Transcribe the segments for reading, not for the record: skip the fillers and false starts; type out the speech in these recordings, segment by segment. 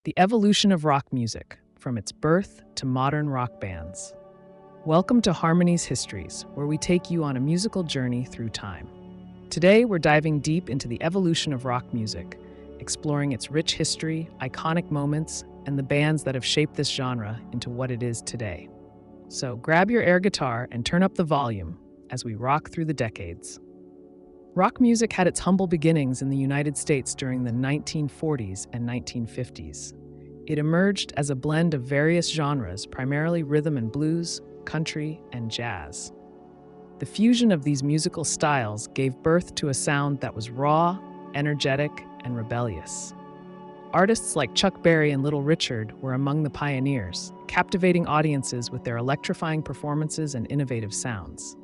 The evolution of rock music, from its birth to modern rock bands. Welcome to Harmonies Histories, where we take you on a musical journey through time. Today, we're diving deep into the evolution of rock music, exploring its rich history, iconic moments, and the bands that have shaped this genre into what it is today. So grab your air guitar and turn up the volume as we rock through the decades. Rock music had its humble beginnings in the United States during the 1940s and 1950s. It emerged as a blend of various genres, primarily rhythm and blues, country, and jazz. The fusion of these musical styles gave birth to a sound that was raw, energetic, and rebellious. Artists like Chuck Berry and Little Richard were among the pioneers, captivating audiences with their electrifying performances and innovative sounds.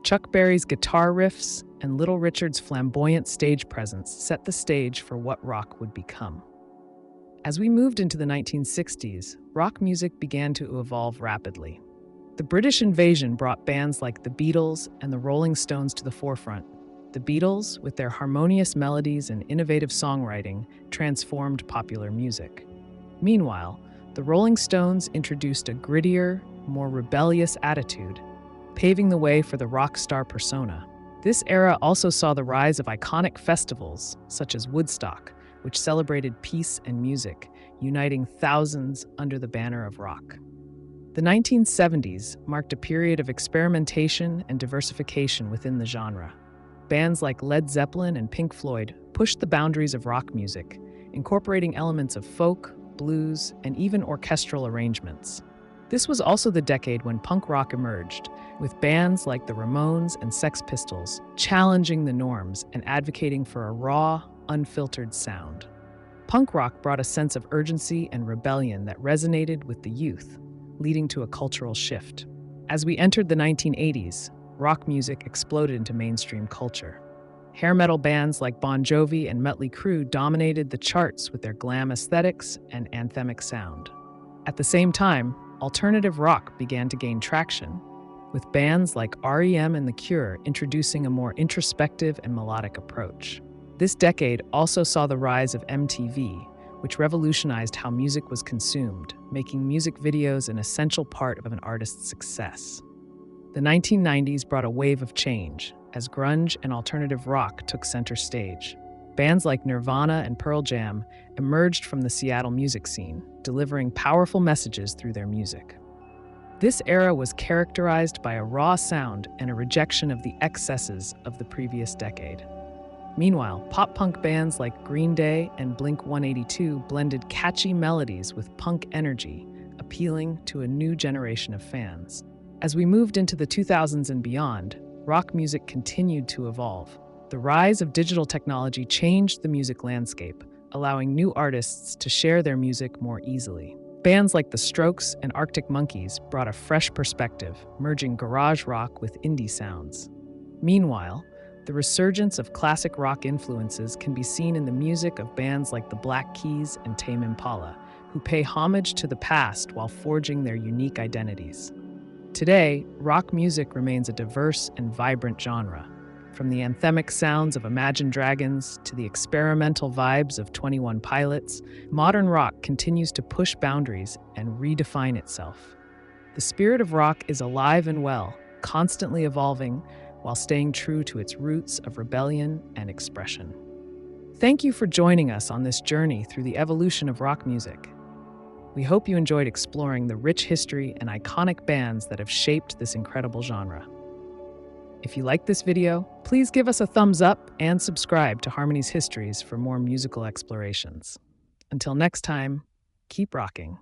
Chuck Berry's guitar riffs and Little Richard's flamboyant stage presence set the stage for what rock would become. As we moved into the 1960s, rock music began to evolve rapidly. The British invasion brought bands like the Beatles and the Rolling Stones to the forefront. The Beatles, with their harmonious melodies and innovative songwriting, transformed popular music. Meanwhile, the Rolling Stones introduced a grittier, more rebellious attitude, paving the way for the rock star persona. This era also saw the rise of iconic festivals, such as Woodstock, which celebrated peace and music, uniting thousands under the banner of rock. The 1970s marked a period of experimentation and diversification within the genre. Bands like Led Zeppelin and Pink Floyd pushed the boundaries of rock music, incorporating elements of folk, blues, and even orchestral arrangements. This was also the decade when punk rock emerged, with bands like the Ramones and Sex Pistols challenging the norms and advocating for a raw, unfiltered sound. Punk rock brought a sense of urgency and rebellion that resonated with the youth, leading to a cultural shift. As we entered the 1980s, rock music exploded into mainstream culture. Hair metal bands like Bon Jovi and Mötley Crüe dominated the charts with their glam aesthetics and anthemic sound. At the same time, alternative rock began to gain traction, with bands like REM and The Cure introducing a more introspective and melodic approach. This decade also saw the rise of MTV, which revolutionized how music was consumed, making music videos an essential part of an artist's success. The 1990s brought a wave of change, as grunge and alternative rock took center stage. Bands like Nirvana and Pearl Jam emerged from the Seattle music scene, delivering powerful messages through their music. This era was characterized by a raw sound and a rejection of the excesses of the previous decade. Meanwhile, pop-punk bands like Green Day and Blink-182 blended catchy melodies with punk energy, appealing to a new generation of fans. As we moved into the 2000s and beyond, rock music continued to evolve. The rise of digital technology changed the music landscape, allowing new artists to share their music more easily. Bands like The Strokes and Arctic Monkeys brought a fresh perspective, merging garage rock with indie sounds. Meanwhile, the resurgence of classic rock influences can be seen in the music of bands like the Black Keys and Tame Impala, who pay homage to the past while forging their unique identities. Today, rock music remains a diverse and vibrant genre. From the anthemic sounds of Imagine Dragons to the experimental vibes of 21 Pilots, modern rock continues to push boundaries and redefine itself. The spirit of rock is alive and well, constantly evolving, while staying true to its roots of rebellion and expression. Thank you for joining us on this journey through the evolution of rock music. We hope you enjoyed exploring the rich history and iconic bands that have shaped this incredible genre. If you liked this video, please give us a thumbs up and subscribe to Harmonies Histories for more musical explorations. Until next time, keep rocking.